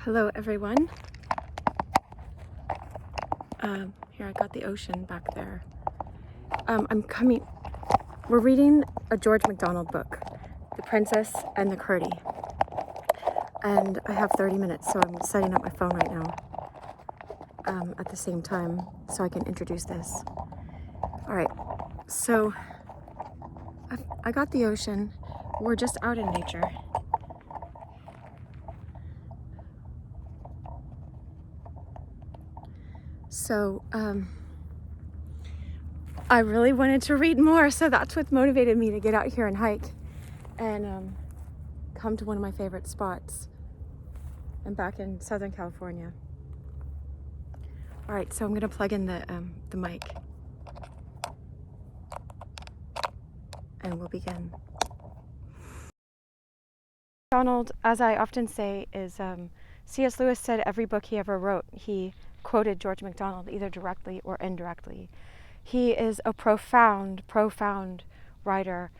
Hello everyone. Here I got the ocean back there. We're reading a George MacDonald book, The Princess and the Curdie. And I have 30 minutes, so I'm setting up my phone right now at the same time so I can introduce this. All right, so I got the ocean. We're just out in nature. So I really wanted to read more, so that's what motivated me to get out here and hike and come to one of my favorite spots. I'm back in Southern California. All right, so I'm gonna plug in the mic and we'll begin. Donald, as I often say, is C.S. Lewis said every book he ever wrote, he quoted George MacDonald either directly or indirectly. He is a profound writer.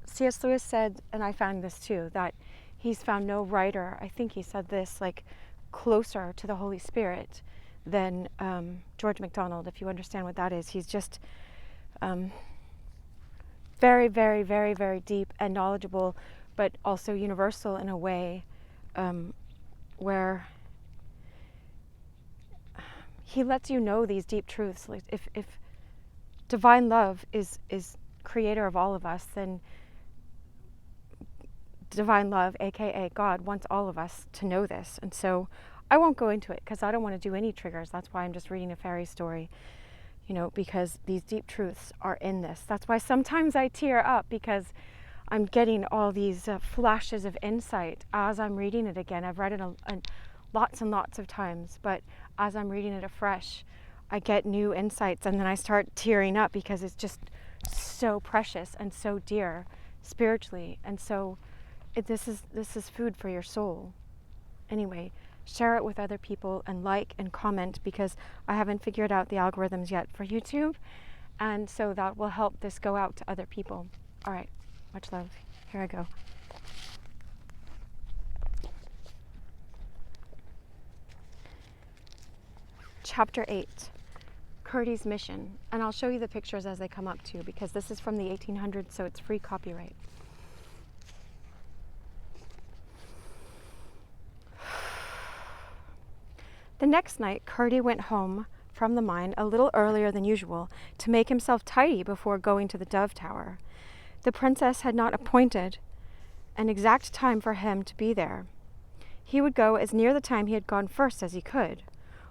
C.S. Lewis said, and I found this too, that he's found no writer, I think he said this, like closer to the Holy Spirit than George MacDonald, if you understand what that is. He's just very deep and knowledgeable, but also universal in a way where he lets you know these deep truths. Like if divine love is creator of all of us, then divine love, aka God, wants all of us to know this. And so I won't go into it because I don't want to do any triggers. That's why I'm just reading a fairy story, because these deep truths are in this. That's why sometimes I tear up, because I'm getting all these flashes of insight as I'm reading it again. I've read it lots and lots of times, but as I'm reading it afresh, I get new insights, and then I start tearing up because it's just so precious and so dear spiritually. And so this is food for your soul. Anyway, share it with other people and like and comment, because I haven't figured out the algorithms yet for YouTube, and so that will help this go out to other people. All right, much love. Here I go. Chapter 8, Curdie's Mission. And I'll show you the pictures as they come up too, because this is from the 1800s, so it's free copyright. The next night, Curdie went home from the mine a little earlier than usual to make himself tidy before going to the Dove Tower. The princess had not appointed an exact time for him to be there. He would go as near the time he had gone first as he could.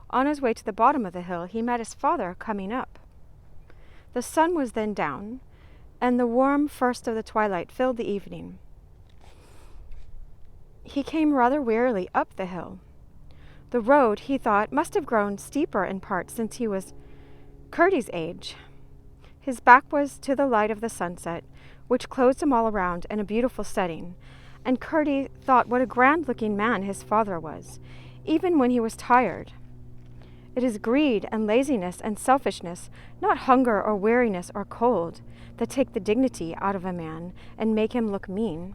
On his way to the bottom of the hill, he met his father coming up. The sun was then down, and the warm first of the twilight filled the evening. He came rather wearily up the hill. The road, he thought, must have grown steeper in part since he was Curdie's age. His back was to the light of the sunset, which closed him all around in a beautiful setting, and Curdie thought what a grand-looking man his father was, even when he was tired. It is greed and laziness and selfishness, not hunger or weariness or cold, that take the dignity out of a man and make him look mean.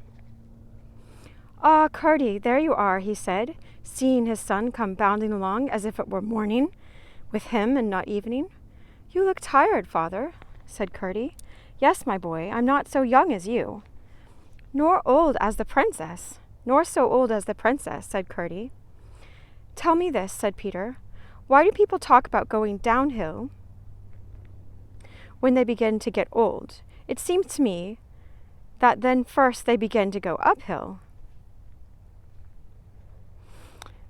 "Ah, Curdie, there you are," he said, seeing his son come bounding along as if it were morning, with him and not evening. "You look tired, father," said Curdie. "Yes, my boy, I'm not so young as you." "Nor old as the princess, nor so old as the princess," said Curdie. "Tell me this," said Peter. "Why do people talk about going downhill when they begin to get old? It seems to me that then first they begin to go uphill."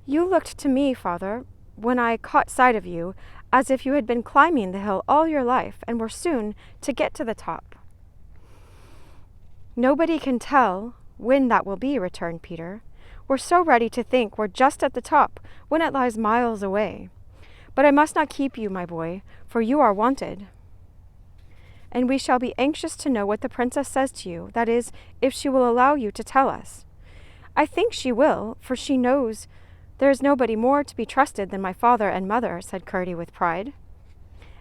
"You looked to me, father, when I caught sight of you, as if you had been climbing the hill all your life and were soon to get to the top." "Nobody can tell when that will be," returned Peter. "We're so ready to think we're just at the top when it lies miles away. But I must not keep you, my boy, for you are wanted. And we shall be anxious to know what the princess says to you, that is, if she will allow you to tell us." "I think she will, for she knows there is nobody more to be trusted than my father and mother," said Curdie with pride.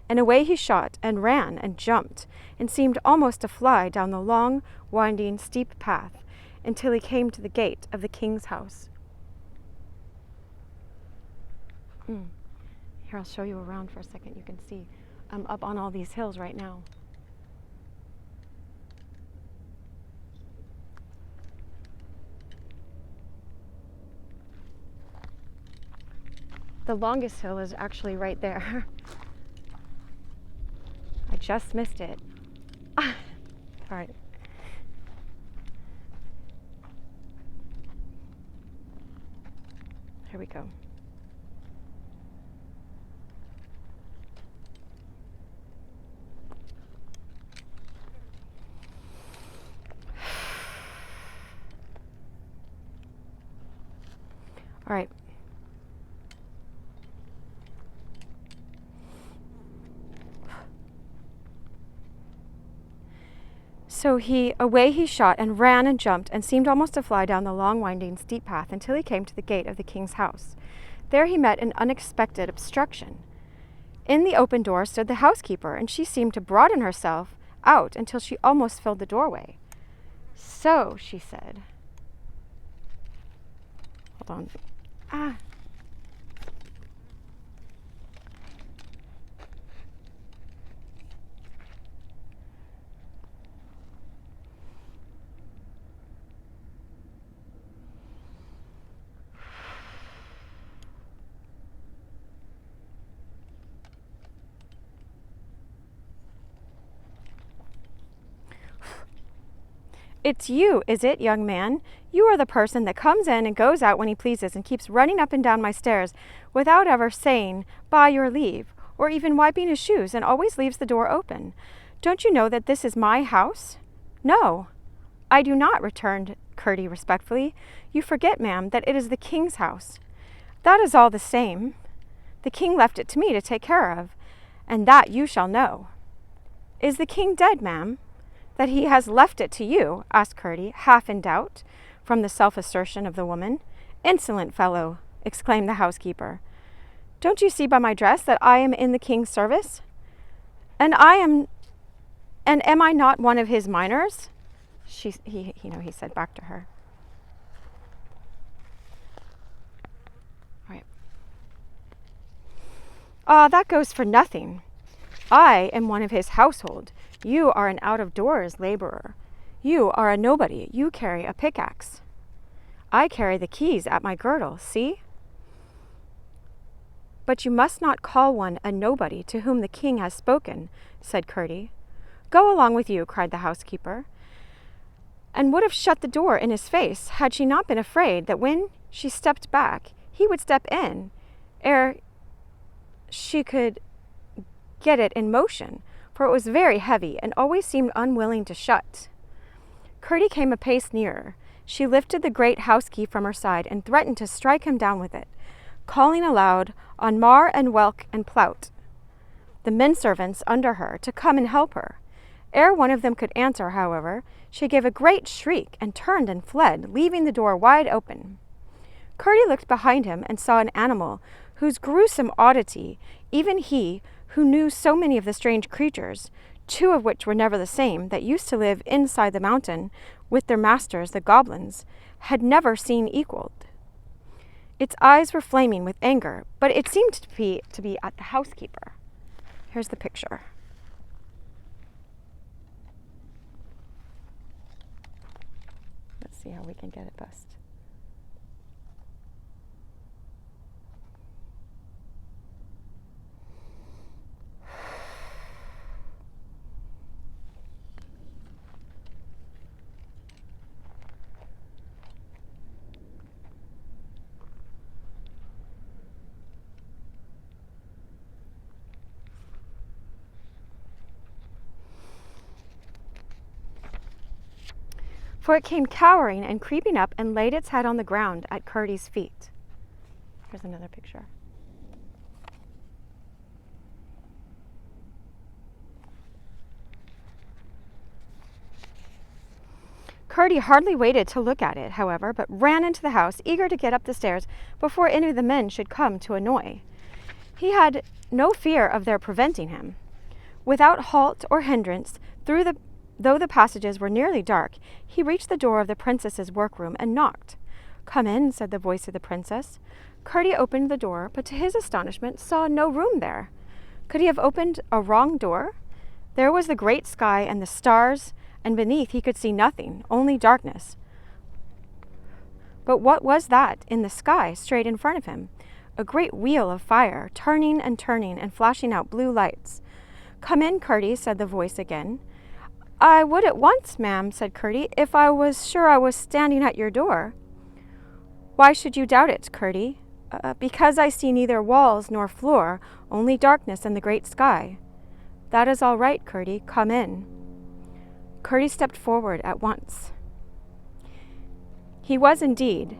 And away he shot and ran and jumped and seemed almost to fly down the long, winding, steep path until he came to the gate of the king's house. Here, I'll show you around for a second. You can see I'm up on all these hills right now. The longest hill is actually right there. I just missed it. All right. Here we go. All right. So away he shot and ran and jumped and seemed almost to fly down the long, winding, steep path until he came to the gate of the king's house. There he met an unexpected obstruction. In the open door stood the housekeeper, and she seemed to broaden herself out until she almost filled the doorway. So, she said, hold on. It's you, is it, young man? You are the person that comes in and goes out when he pleases and keeps running up and down my stairs without ever saying, by your leave, or even wiping his shoes, and always leaves the door open. Don't you know that this is my house? No, I do not, returned Curdie respectfully. You forget, ma'am, that it is the king's house. That is all the same. The king left it to me to take care of, and that you shall know. Is the king dead, ma'am? That he has left it to you? Asked Curdie, half in doubt, from the self-assertion of the woman. Insolent fellow, exclaimed the housekeeper. Don't you see by my dress that I am in the king's service? And am I not one of his minors? He said back to her. Right. That goes for nothing. I am one of his household. You are an out-of-doors laborer. You are a nobody. You carry a pickaxe. I carry the keys at my girdle, see? But you must not call one a nobody to whom the king has spoken, said Curdie. Go along with you, cried the housekeeper, and would have shut the door in his face had she not been afraid that when she stepped back, he would step in ere she could get it in motion, for it was very heavy and always seemed unwilling to shut. Curdie came a pace nearer. She lifted the great house key from her side and threatened to strike him down with it, calling aloud on Mehr and Welk and Plout, the men-servants under her, to come and help her. Ere one of them could answer, however, she gave a great shriek and turned and fled, leaving the door wide open. Curdie looked behind him and saw an animal whose gruesome oddity even he, who knew so many of the strange creatures, two of which were never the same, that used to live inside the mountain with their masters, the goblins, had never seen equaled. Its eyes were flaming with anger, but it seemed to be at the housekeeper. Here's the picture. Let's see how we can get it best. For it came cowering and creeping up and laid its head on the ground at Curdie's feet. Here's another picture. Curdie hardly waited to look at it, however, but ran into the house, eager to get up the stairs before any of the men should come to annoy. He had no fear of their preventing him. Without halt or hindrance, though the passages were nearly dark, he reached the door of the princess's workroom and knocked. "Come in," said the voice of the princess. Curdie opened the door, but to his astonishment saw no room there. Could he have opened a wrong door? There was the great sky and the stars, and beneath he could see nothing, only darkness. But what was that in the sky straight in front of him? A great wheel of fire, turning and flashing out blue lights. "Come in, Curdie," said the voice again. "I would at once, ma'am," said Curdie, "if I was sure I was standing at your door." "Why should you doubt it, Curdie?" Because I see neither walls nor floor, only darkness and the great sky." "That is all right, Curdie. Come in." Curdie stepped forward at once. He was indeed,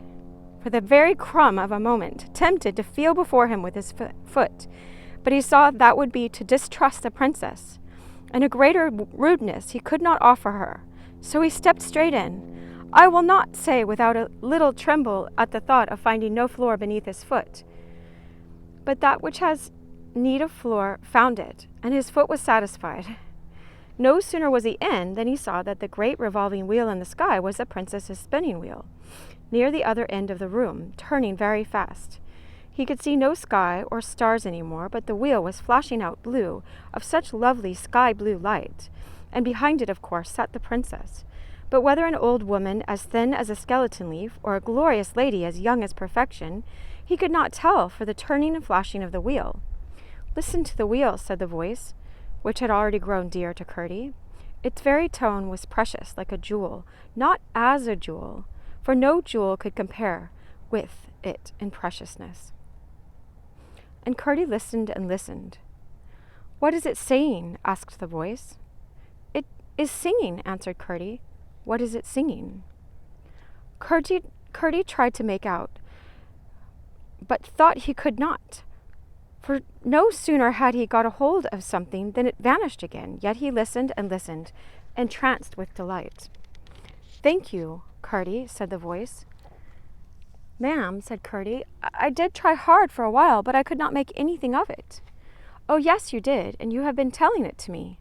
for the very crumb of a moment, tempted to feel before him with his foot, but he saw that would be to distrust the princess, and a greater rudeness he could not offer her, so he stepped straight in. I will not say without a little tremble at the thought of finding no floor beneath his foot. But that which has need of floor found it, and his foot was satisfied. No sooner was he in than he saw that the great revolving wheel in the sky was the princess's spinning wheel, near the other end of the room, turning very fast. He could see no sky or stars any more, but the wheel was flashing out blue, of such lovely sky-blue light, and behind it, of course, sat the princess. But whether an old woman as thin as a skeleton leaf, or a glorious lady as young as perfection, he could not tell for the turning and flashing of the wheel. "Listen to the wheel," said the voice, which had already grown dear to Curdie. Its very tone was precious, like a jewel, not as a jewel, for no jewel could compare with it in preciousness. And Curdie listened and listened. "What is it saying?" asked the voice. "It is singing," answered Curdie. "What is it singing?" Curdie tried to make out, but thought he could not, for no sooner had he got a hold of something than it vanished again, yet he listened and listened, entranced with delight. "Thank you, Curdie," said the voice. "Ma'am," said Curdie, I did try hard for a while, but I could not make anything of it." "Oh, yes, you did, and you have been telling it to me.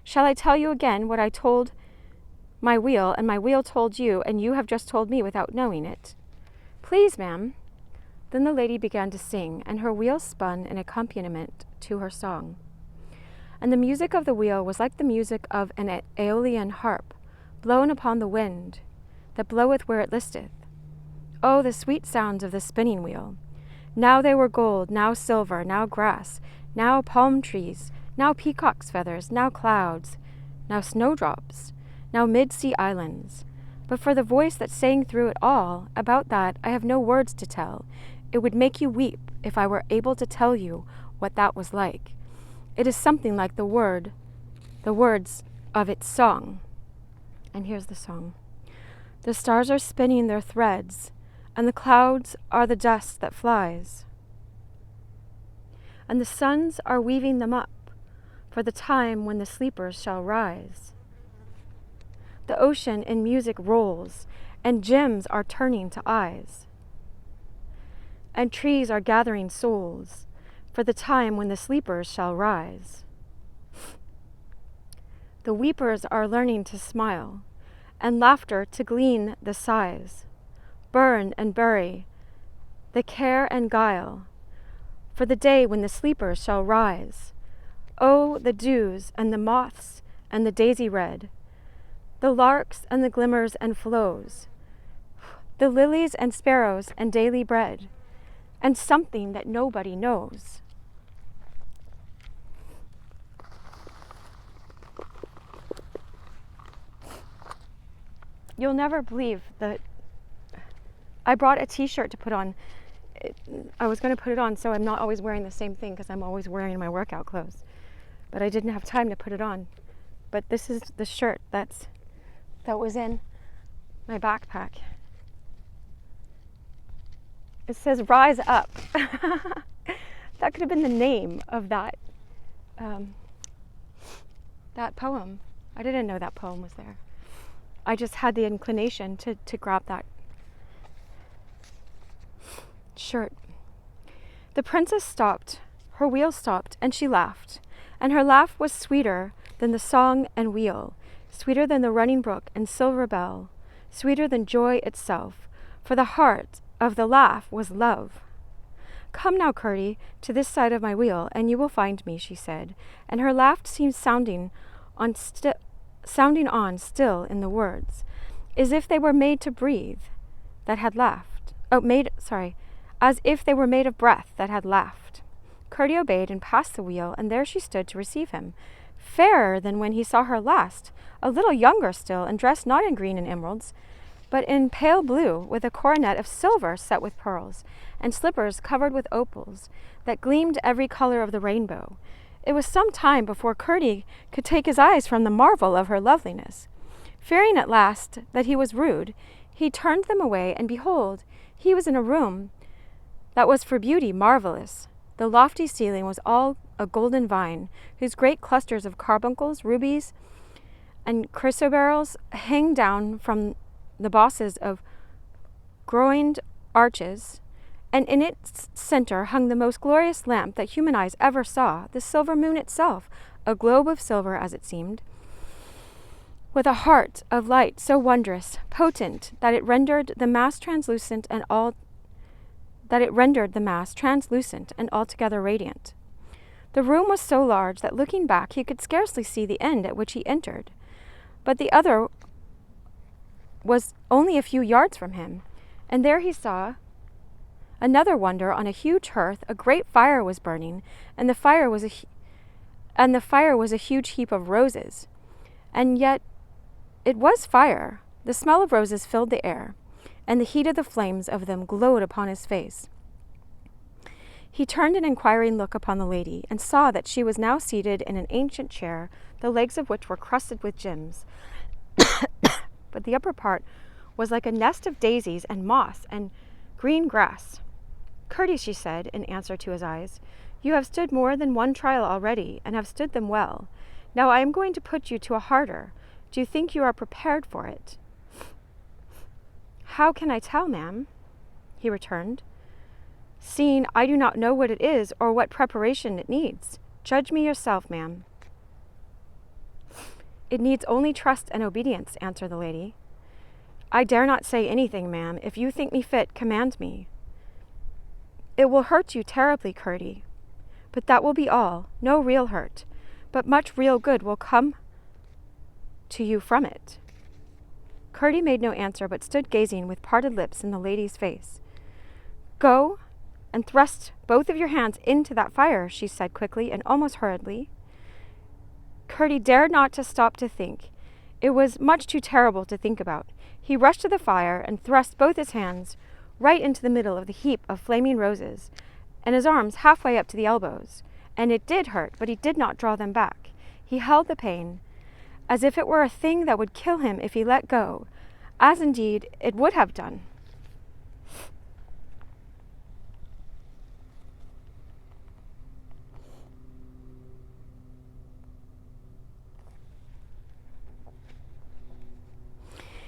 Shall I tell you again what I told my wheel, and my wheel told you, and you have just told me without knowing it?" "Please, ma'am." Then the lady began to sing, and her wheel spun in accompaniment to her song. And the music of the wheel was like the music of an Aeolian harp, blown upon the wind, that bloweth where it listeth. Oh, the sweet sounds of the spinning wheel! Now they were gold, now silver, now grass, now palm trees, now peacock's feathers, now clouds, now snowdrops, now mid-sea islands. But for the voice that sang through it all, about that I have no words to tell. It would make you weep if I were able to tell you what that was like. It is something like the words of its song. And here's the song. "The stars are spinning their threads, and the clouds are the dust that flies. And the suns are weaving them up for the time when the sleepers shall rise. The ocean in music rolls, and gems are turning to eyes. And trees are gathering souls for the time when the sleepers shall rise. The weepers are learning to smile, and laughter to glean the sighs. Burn and bury the care and guile for the day when the sleepers shall rise. Oh, the dews and the moths and the daisy red, the larks and the glimmers and flows, the lilies and sparrows and daily bread, and something that nobody knows." You'll never believe that I brought a t-shirt to put on. I was going to put it on so I'm not always wearing the same thing, because I'm always wearing my workout clothes. But I didn't have time to put it on. But this is the shirt that was in my backpack. It says "Rise Up." That could have been the name of that poem. I didn't know that poem was there. I just had the inclination to grab that shirt. The princess stopped. Her wheel stopped, and she laughed. And her laugh was sweeter than the song and wheel, sweeter than the running brook and silver bell, sweeter than joy itself, for the heart of the laugh was love. "Come now, Curdie, to this side of my wheel, and you will find me," she said, and her laugh seemed sounding on still in the words, as if they were made to breathe, that had laughed. As if they were made of breath that had laughed. Curdie obeyed and passed the wheel, and there she stood to receive him, fairer than when he saw her last, a little younger still, and dressed not in green and emeralds, but in pale blue, with a coronet of silver set with pearls, and slippers covered with opals, that gleamed every colour of the rainbow. It was some time before Curdie could take his eyes from the marvel of her loveliness. Fearing at last that he was rude, he turned them away, and behold, he was in a room that was for beauty marvellous. The lofty ceiling was all a golden vine, whose great clusters of carbuncles, rubies, and chrysoberyls hang down from the bosses of groined arches, and in its center hung the most glorious lamp that human eyes ever saw, the silver moon itself, a globe of silver as it seemed, with a heart of light so wondrous, potent, that it rendered the mass translucent and altogether radiant. The room was so large that looking back he could scarcely see the end at which he entered, but the other was only a few yards from him, and there he saw another wonder. On a huge hearth a great fire was burning, and the fire was a huge heap of roses. And yet it was fire. The smell of roses filled the air, and the heat of the flames of them glowed upon his face. He turned an inquiring look upon the lady, and saw that she was now seated in an ancient chair, the legs of which were crusted with gems, but the upper part was like a nest of daisies and moss and green grass. "Curdie," she said, in answer to his eyes, "you have stood more than one trial already, and have stood them well. Now I am going to put you to a harder. Do you think you are prepared for it?" "How can I tell, ma'am?" he returned, "seeing I do not know what it is or what preparation it needs. Judge me yourself, ma'am." "It needs only trust and obedience," answered the lady. "I dare not say anything, ma'am. If you think me fit, command me." "It will hurt you terribly, Curdie, but that will be all. No real hurt, but much real good will come to you from it." Curdie made no answer, but stood gazing with parted lips in the lady's face. "Go and thrust both of your hands into that fire," she said quickly and almost hurriedly. Curdie dared not to stop to think. It was much too terrible to think about. He rushed to the fire and thrust both his hands right into the middle of the heap of flaming roses, and his arms halfway up to the elbows. And it did hurt, but he did not draw them back. He held the pain as if it were a thing that would kill him if he let go, as indeed it would have done.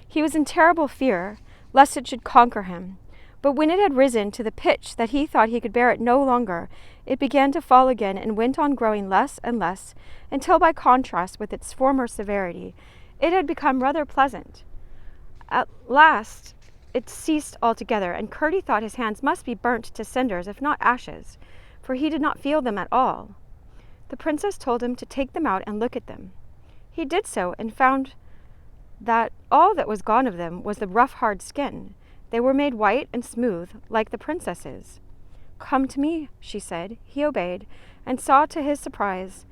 He was in terrible fear lest it should conquer him, but when it had risen to the pitch that he thought he could bear it no longer, it began to fall again and went on growing less and less, until by contrast with its former severity, it had become rather pleasant. At last it ceased altogether, and Curdie thought his hands must be burnt to cinders, if not ashes, for he did not feel them at all. The princess told him to take them out and look at them. He did so, and found that all that was gone of them was the rough, hard skin. They were made white and smooth, like the princess's. "Come to me," she said. He obeyed, and saw to his surprise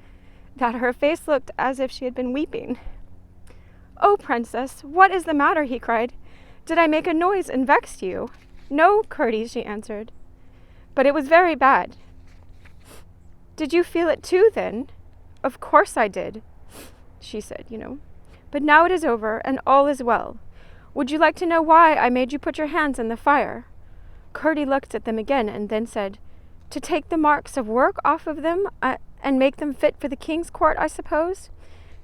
that her face looked as if she had been weeping. "Oh, princess, what is the matter?" he cried. "Did I make a noise and vex you?" "No, Curdie," she answered, "but it was very bad." "Did you feel it too, then?" "Of course I did," she said, "But now it is over, and all is well. Would you like to know why I made you put your hands in the fire?" Curdie looked at them again, and then said, "To take the marks of work off of them, and make them fit for the king's court, I suppose?"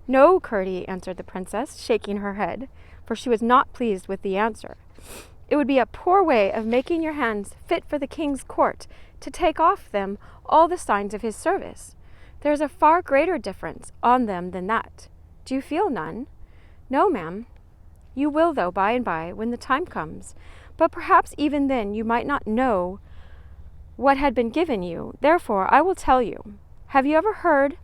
"No, Curdie," answered the princess, shaking her head, for she was not pleased with the answer. "It would be a poor way of making your hands fit for the king's court, to take off them all the signs of his service. There is a far greater difference on them than that. Do you feel none?" "No, ma'am." "You will, though, by and by, when the time comes. But perhaps even then you might not know what had been given you. Therefore, I will tell you. Have you ever heard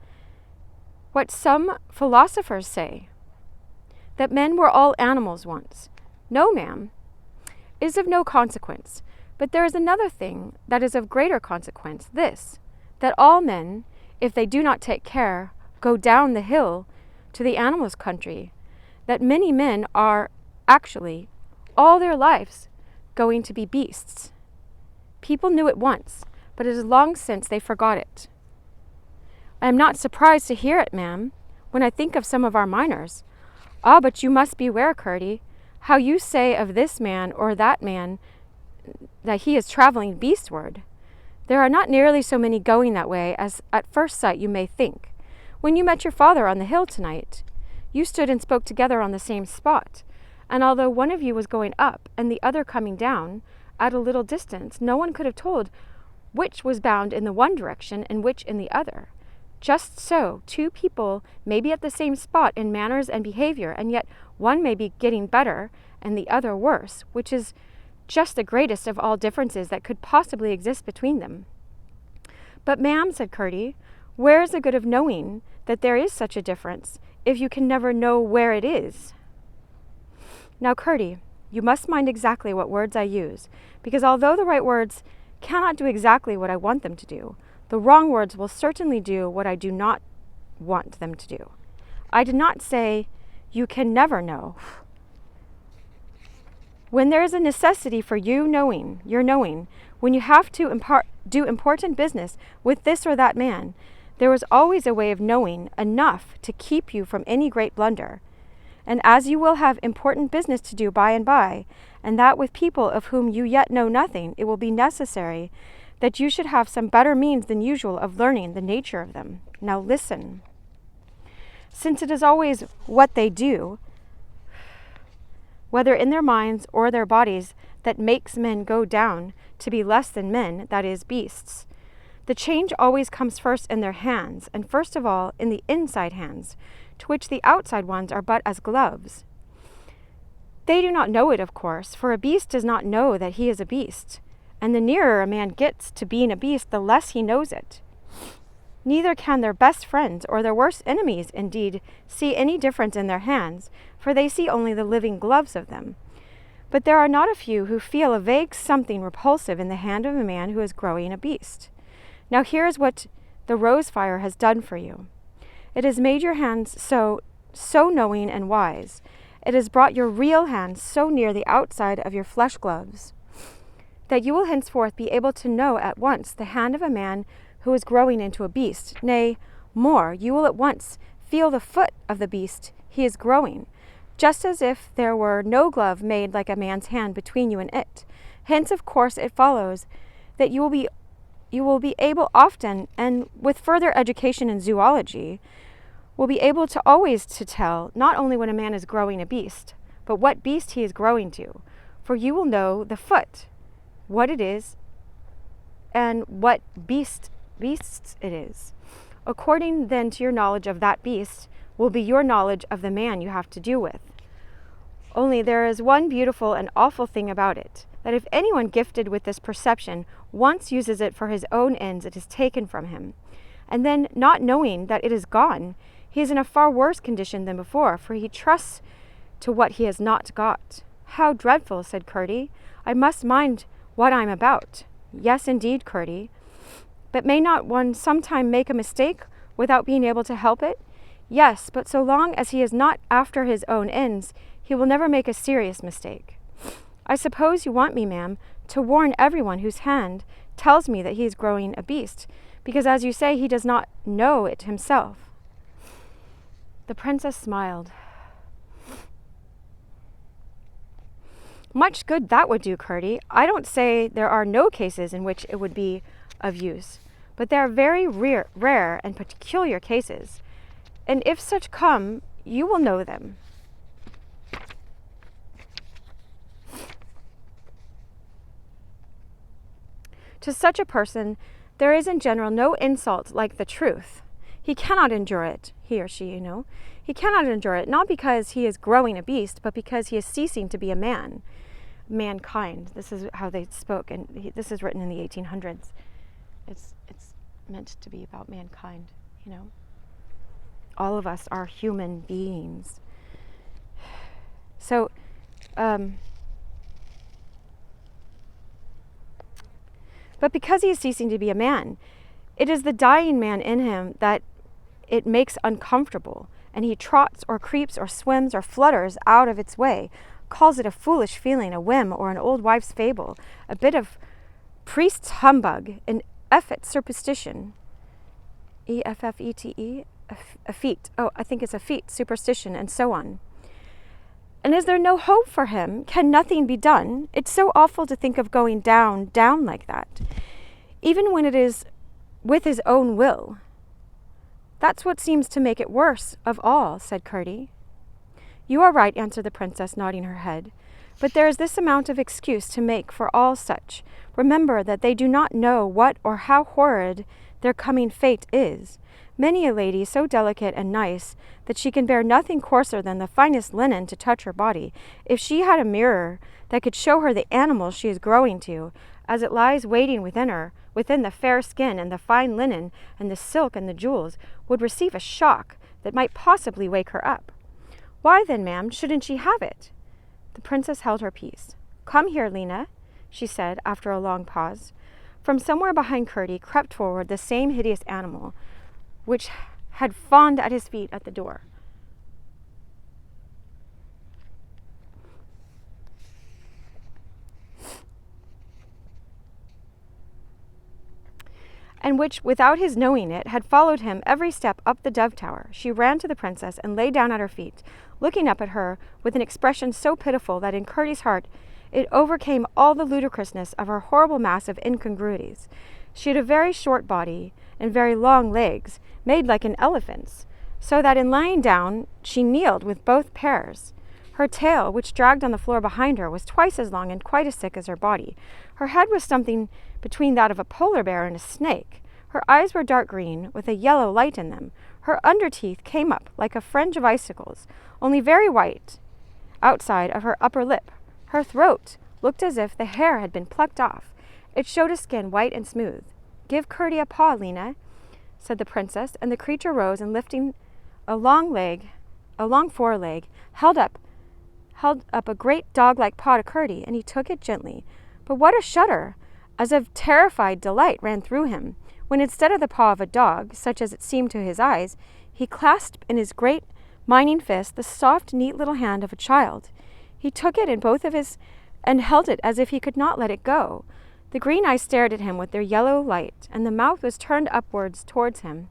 what some philosophers say? That men were all animals once. No, ma'am. It is of no consequence. But there is another thing that is of greater consequence, this, that all men, if they do not take care, go down the hill to the animals' country, that many men are actually, all their lives, going to be beasts. People knew it once, but it is long since they forgot it. I am not surprised to hear it, ma'am, when I think of some of our miners. Ah, but you must beware, Curdie, how you say of this man or that man that he is traveling beastward. There are not nearly so many going that way as at first sight you may think. When you met your father on the hill tonight, you stood and spoke together on the same spot, and although one of you was going up and the other coming down at a little distance, no one could have told which was bound in the one direction and which in the other. Just so, two people may be at the same spot in manners and behavior, and yet one may be getting better and the other worse, which is just the greatest of all differences that could possibly exist between them. But, ma'am, said Curdie, where is the good of knowing that there is such a difference, if you can never know where it is? Now, Curdie, you must mind exactly what words I use, because although the right words cannot do exactly what I want them to do, the wrong words will certainly do what I do not want them to do. I did not say, you can never know. When there is a necessity for your knowing, when you have to do important business with this or that man, there is always a way of knowing enough to keep you from any great blunder. And as you will have important business to do by and by, and that with people of whom you yet know nothing, it will be necessary that you should have some better means than usual of learning the nature of them. Now listen. Since it is always what they do, whether in their minds or their bodies, that makes men go down to be less than men, that is, beasts, the change always comes first in their hands, and first of all in the inside hands, to which the outside ones are but as gloves. They do not know it, of course, for a beast does not know that he is a beast, and the nearer a man gets to being a beast, the less he knows it. Neither can their best friends or their worst enemies, indeed, see any difference in their hands, for they see only the living gloves of them. But there are not a few who feel a vague something repulsive in the hand of a man who is growing a beast. Now here is what the rose fire has done for you. It has made your hands so knowing and wise. It has brought your real hands so near the outside of your flesh gloves, that you will henceforth be able to know at once the hand of a man who is growing into a beast. Nay, more, you will at once feel the foot of the beast he is growing, just as if there were no glove made like a man's hand between you and it. Hence, of course, it follows that you will be able often, and with further education in zoology, will be able to always to tell not only when a man is growing a beast, but what beast he is growing to. For you will know the foot, what it is, and what beasts it is. According then to your knowledge of that beast will be your knowledge of the man you have to do with. Only there is one beautiful and awful thing about it, that if anyone gifted with this perception once uses it for his own ends, it is taken from him. And then, not knowing that it is gone, he is in a far worse condition than before, for he trusts to what he has not got. How dreadful, said Curdie. I must mind what I am about. Yes, indeed, Curdie. But may not one sometime make a mistake without being able to help it? Yes, but so long as he is not after his own ends, he will never make a serious mistake. I suppose you want me, ma'am, to warn everyone whose hand tells me that he is growing a beast, because, as you say, he does not know it himself. The princess smiled. Much good that would do, Curdie. I don't say there are no cases in which it would be of use, but they are very rare and peculiar cases, and if such come, you will know them. To such a person, there is in general no insult like the truth. He cannot endure it, he or she, He cannot endure it, not because he is growing a beast, but because he is ceasing to be a man. mankind. This is how they spoke, and this is written in the 1800s. It's meant to be about mankind, you know. All of us are human beings. So, but because he is ceasing to be a man, it is the dying man in him that it makes uncomfortable, and he trots or creeps or swims or flutters out of its way, calls it a foolish feeling, a whim, or an old wife's fable, a bit of priest's humbug, an effete superstition, E-F-F-E-T-E, effete, oh, I think it's effete, superstition, and so on. And is there no hope for him? Can nothing be done? It's so awful to think of going down like that, even when it is with his own will. That's what seems to make it worse of all, said Curdie. You are right, answered the princess, nodding her head. But there is this amount of excuse to make for all such. Remember that they do not know what or how horrid their coming fate is. Many a lady so delicate and nice that she can bear nothing coarser than the finest linen to touch her body, if she had a mirror that could show her the animal she is growing to, as it lies waiting within her, within the fair skin and the fine linen and the silk and the jewels, would receive a shock that might possibly wake her up. Why then, ma'am, shouldn't she have it? The princess held her peace. Come here, Lena, she said, after a long pause. From somewhere behind Curdie crept forward the same hideous animal, which had fawned at his feet at the door. And which, without his knowing it, had followed him every step up the dove tower. She ran to the princess and lay down at her feet, looking up at her with an expression so pitiful that in Curdie's heart it overcame all the ludicrousness of her horrible mass of incongruities. She had a very short body and very long legs, made like an elephant's, so that in lying down she kneeled with both pairs. Her tail, which dragged on the floor behind her, was twice as long and quite as thick as her body. Her head was something between that of a polar bear and a snake. Her eyes were dark green, with a yellow light in them. Her underteeth came up like a fringe of icicles, only very white outside of her upper lip. Her throat looked as if the hair had been plucked off. It showed a skin white and smooth. Give Curdie a paw, Lena, said the princess, and the creature rose and lifting a long foreleg, held up a great dog-like paw to Curdie, and he took it gently. But what a shudder, as of terrified delight, ran through him, when instead of the paw of a dog, such as it seemed to his eyes, he clasped in his great mining fist the soft, neat little hand of a child. He took it in both of his and held it as if he could not let it go. The green eyes stared at him with their yellow light, and the mouth was turned upwards towards him,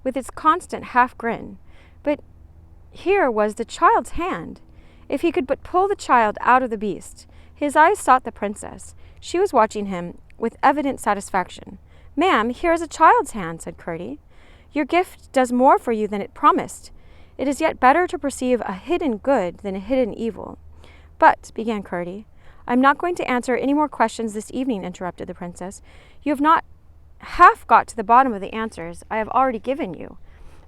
with its constant half-grin. But here was the child's hand. If he could but pull the child out of the beast. His eyes sought the princess. She was watching him with evident satisfaction. Ma'am, here is a child's hand, said Curdie. Your gift does more for you than it promised. It is yet better to perceive a hidden good than a hidden evil. But, began Curdie. I'm not going to answer any more questions this evening, interrupted the princess. You have not half got to the bottom of the answers I have already given you.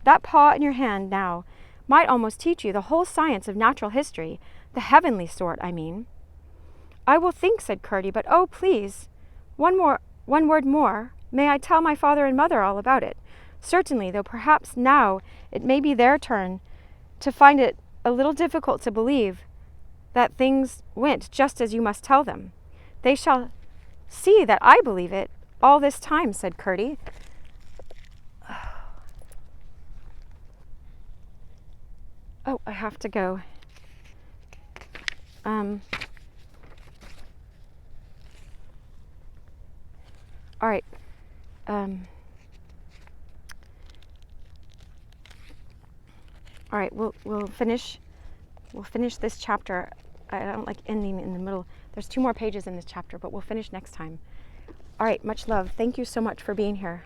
That paw in your hand now might almost teach you the whole science of natural history, the heavenly sort, I mean. I will think, said Curdie, but oh, please, one word more. May I tell my father and mother all about it? Certainly, though perhaps now it may be their turn to find it a little difficult to believe that things went just as you must tell them. They shall see that I believe it all this time, said Curdie. Oh, I have to go. All right. All right, we'll finish this chapter. I don't like ending in the middle. There's 2 more pages in this chapter, but we'll finish next time. All right, much love. Thank you so much for being here.